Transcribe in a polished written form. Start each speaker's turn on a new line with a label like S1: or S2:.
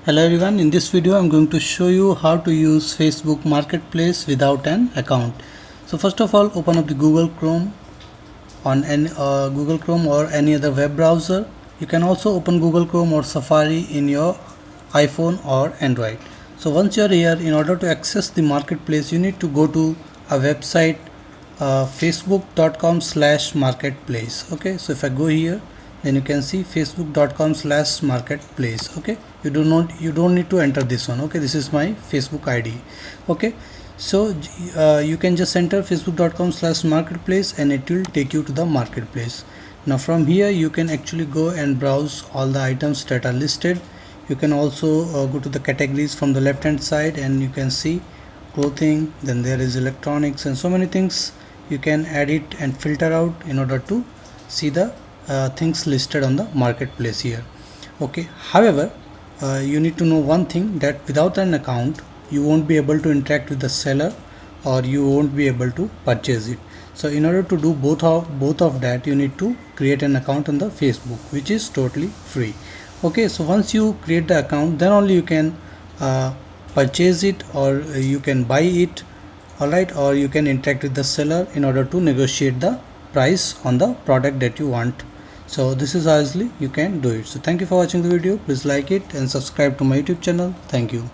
S1: Hello everyone, in this video I'm going to show you how to use Facebook Marketplace without an account. So first of all, open up the Google Chrome on any Google Chrome or any other web browser. You can also open Google Chrome or Safari in your iPhone or Android. So once you're here, in order to access the marketplace, you need to go to a website facebook.com/marketplace. Okay, so if I go here, then you can see facebook.com/marketplace. okay, you don't need to enter this one. Okay, this is my Facebook ID. Okay, so you can just enter facebook.com/marketplace and it will take you to the marketplace. Now from here you can actually go and browse all the items that are listed. You can also go to the categories from the left hand side and you can see clothing, then there is electronics and so many things. You can add it and filter out in order to see the things listed on the marketplace here. Okay, however, you need to know one thing, that without an account you won't be able to interact with the seller or you won't be able to purchase it. So in order to do both of that, you need to create an account on the Facebook, which is totally free. Okay, so once you create the account, then only you can purchase it or you can buy it, alright, or you can interact with the seller in order to negotiate the price on the product that you want. So this is how easily you can do it. So thank you for watching the video. Please like it and subscribe to my YouTube channel. Thank you.